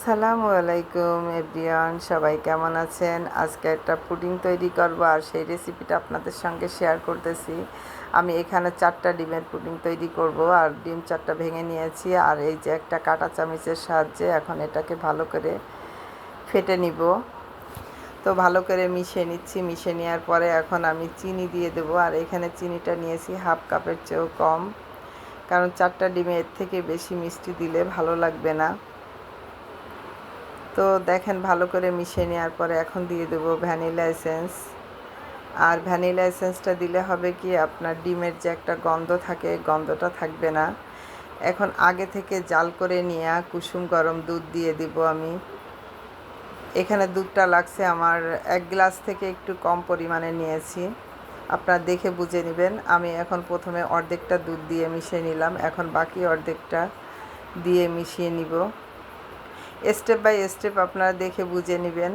আসসালামু আলাইকুম এভরিওয়ান, সবাই কেমন আছেন? আজকে একটা পুডিং তৈরি করব আর সেই রেসিপিটা আপনাদের সঙ্গে শেয়ার করতেছি। আমি এখানে 4টা ডিমের পুডিং তৈরি করব আর ডিম 4টা ভেঙে নিয়েছি আর এই যে একটা কাঁটা চামচের সাহায্যে এখন এটাকে ভালো করে ফেটে নিব। তো ভালো করে মিশিয়ে নিচ্ছি। মিশিয়ে নেওয়ার পরে এখন আমি চিনি দিয়ে দেবো আর এখানে চিনিটা নিয়েছি হাফ কাপের চেয়েও কম, কারণ 4টা ডিমে এর থেকে বেশি মিষ্টি দিলে ভালো লাগবে না। তো দেখেন ভালো করে মিশিয়ে নেওয়ার পরে এখন দিয়ে দেবো ভ্যানিলা এসেন্স। আর ভ্যানিলা এসেন্সটা দিলে হবে কি, আপনার ডিমের যে একটা গন্ধ থাকে গন্ধটা থাকবে না। এখন আগে থেকে জাল করে নিয়ে কুসুম গরম দুধ দিয়ে দিব আমি। এখানে দুধটা লাগছে আমার 1 গ্লাস থেকে একটু কম পরিমাণে নিয়েছি, আপনারা দেখে বুঝে নেবেন। আমি এখন প্রথমে অর্ধেকটা দুধ দিয়ে মিশিয়ে নিলাম, এখন বাকি অর্ধেকটা দিয়ে মিশিয়ে নিব। স্টেপ বাই স্টেপ আপনারা দেখে বুঝে নেবেন।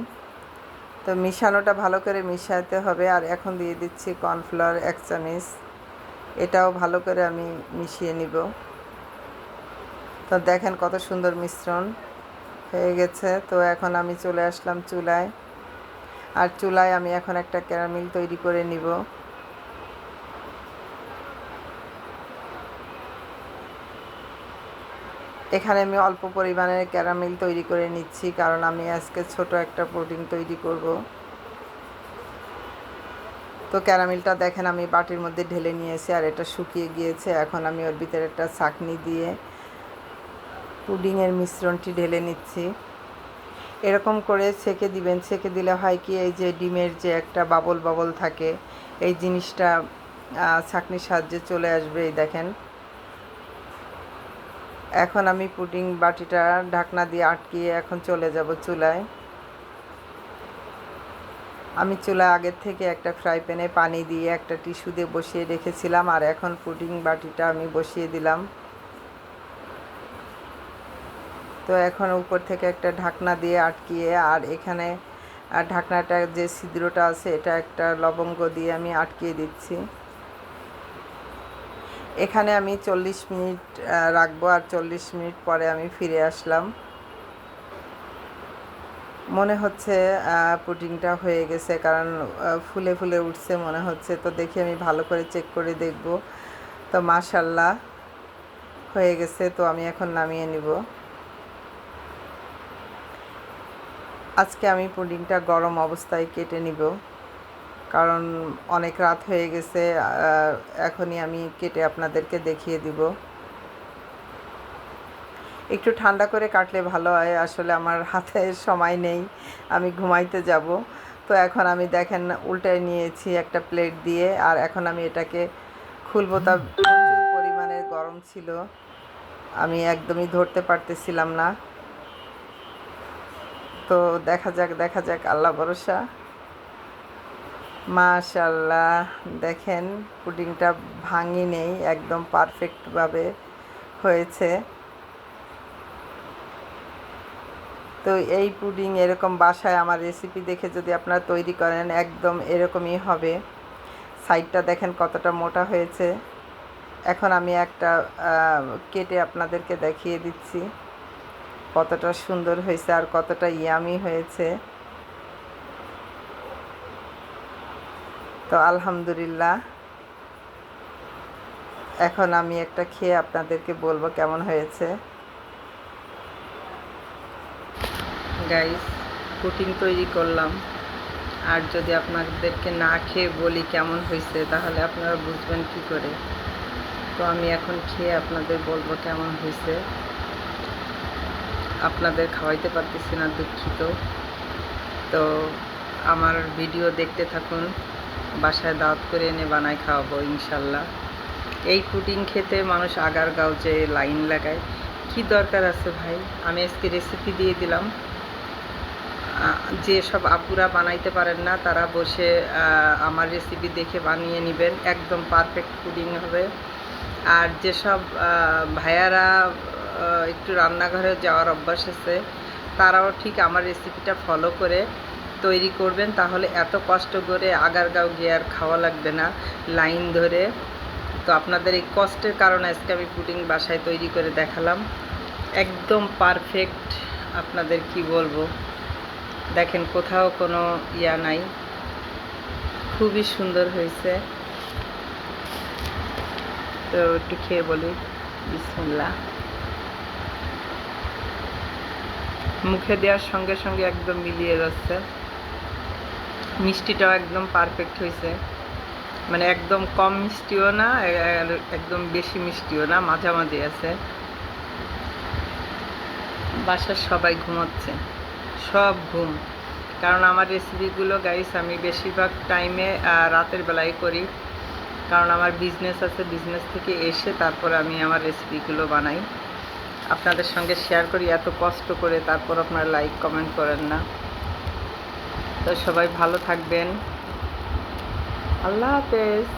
তো মিশানোটা ভালো করে মিশাতে হবে। আর এখন দিয়ে দিচ্ছি কর্নফ্লাওয়ার 1 চামচ, এটাও ভালো করে আমি মিশিয়ে নিব। তো দেখেন কত সুন্দর মিশ্রণ হয়ে গেছে। তো এখন আমি চলে আসলাম চুলায়, আর চুলায় আমি এখন একটা ক্যারামেল তৈরি করে নিব। এখানে আমি অল্প পরিমাণের ক্যারামেল তৈরি করে নিচ্ছি, কারণ আমি আজকে ছোট একটা পুডিং তৈরি করব। তো ক্যারামেলটা দেখেন আমি বাটির মধ্যে ঢেলে নিয়েছি আর এটা শুকিয়ে গিয়েছে। এখন আমি ওর ভিতরে একটা ছাঁকনি দিয়ে পুডিংয়ের মিশ্রণটি ঢেলে নিচ্ছি। এরকম করে ছেঁকে দিবেন। ছেঁকে দিলে হয় কি, এই যে ডিমের যে একটা বাবল বাবল থাকে এই জিনিসটা ছাঁকনির সাহায্যে চলে আসবে। এই দেখেন এখন আমি পুডিং বাটিটা ঢাকনা দিয়ে আটকিয়ে এখন চলে যাব চুলায়। আমি চুলায় আগের থেকে একটা ফ্রাই প্যানে পানি দিয়ে একটা টিস্যু দিয়ে বসিয়ে রেখেছিলাম, আর এখন পুডিং বাটিটা আমি বসিয়ে দিলাম। তো এখন উপর থেকে একটা ঢাকনা দিয়ে আটকিয়ে, আর এখানে ঢাকনাটা যে ছিদ্রটা আছে এটা একটা লবঙ্গ দিয়ে আমি আটকিয়ে দিচ্ছি। এখানে আমি 40 মিনিট রাখবো আর 40 মিনিট পরে আমি ফিরে আসলাম। মনে হচ্ছে পুডিংটা হয়ে গেছে, কারণ ফুলে ফুলে উঠছে মনে হচ্ছে। তো দেখি আমি ভালো করে চেক করে দেখব। তো মাশাআল্লাহ হয়ে গেছে। তো আমি এখন নামিয়ে নিব। আজকে আমি পুডিংটা গরম অবস্থায় কেটে নিব, কারণ অনেক রাত হয়ে গেছে। এখনই আমি কেটে আপনাদেরকে দেখিয়ে দিব। একটু ঠান্ডা করে কাটলে ভালো হয়, আসলে আমার হাতে সময় নেই, আমি ঘুমাইতে যাব। তো এখন আমি দেখেন উল্টায় নিয়েছি একটা প্লেট দিয়ে, আর এখন আমি এটাকে খুলবো। তা প্রচুর পরিমাণের গরম ছিল, আমি একদমই ধরতে পারতেছিলাম না। তো দেখা যাক আল্লাহ ভরসা। মাশাআল্লাহ দেখেন পুডিংটা ভাঙি নেই, একদম পারফেক্টভাবে হয়েছে। তো এই পুডিং এরকম বাসায় আমার রেসিপি দেখে যদি আপনারা তৈরি করেন একদম এরকমই হবে। সাইডটা দেখেন কতটা মোটা হয়েছে। এখন আমি একটা কেটে আপনাদেরকে দেখিয়ে দিচ্ছি কতটা সুন্দর হয়েছে আর কতটা ইয়ামি হয়েছে। তো আলহামদুলিল্লাহ, এখন আমি একটা খেয়ে আপনাদেরকে বলবো কেমন হয়েছে। গাইস, পুডিং তৈরি করলাম, আর যদি আপনাদেরকে না খেয়ে বলি কেমন হয়েছে তাহলে আপনারা বুঝবেন কী করে। তো আমি এখন খেয়ে আপনাদের বলবো কেমন হয়েছে। আপনাদের খাওয়াইতে পারতেছি না, দুঃখিত। তো আমার ভিডিও দেখতে থাকুন, বাসায় দাওয়াত করে এনে বানায় খাওয়াবো ইনশাল্লাহ। এই পুডিং খেতে মানুষ আগারগাঁও যে লাইন লাগায়, কি দরকার আছে ভাই? আমি আজকে রেসিপি দিয়ে দিলাম। যে সব আপুরা বানাইতে পারেন না তারা বসে আমার রেসিপি দেখে বানিয়ে নেবেন, একদম পারফেক্ট পুডিং হবে। আর যেসব ভাইয়ারা একটু রান্নাঘরে যাওয়ার অভ্যাস আছে তারাও ঠিক আমার রেসিপিটা ফলো করে তৈরি করবেন, তাহলে এত কষ্ট করে আগারগাঁও গিয়ে আর খাওয়া লাগবে না লাইন ধরে। তো আপনাদের এই কষ্টের কারণে আজকে আমি পুডিং বাসায় তৈরি করে দেখালাম, একদম পারফেক্ট আপনাদের কি বলবো, দেখেন কোথাও কোনো ইয়া নাই, খুবই সুন্দর হয়েছে। তো একটু খেয়ে বলি বিসমিল্লাহ। মুখে দেওয়ার সঙ্গে সঙ্গে একদম মিলিয়ে যাচ্ছে, মিষ্টিটাও একদম পারফেক্ট হয়েছে, মানে একদম কম মিষ্টিও না, একদম বেশি মিষ্টিও না, মাঝামাঝি আছে। বাসার সবাই ঘুমোচ্ছে, সব ঘুম। কারণ আমার রেসিপিগুলো গাইস আমি বেশিরভাগ টাইমে রাতের বেলায় করি, কারণ আমার বিজনেস আছে, বিজনেস থেকে এসে তারপর আমি আমার রেসিপিগুলো বানাই, আপনাদের সঙ্গে শেয়ার করি এত কষ্ট করে, তারপর আপনারা লাইক কমেন্ট করেন না। তো সবাই ভালো থাকবেন, আল্লাহ হাফেজ।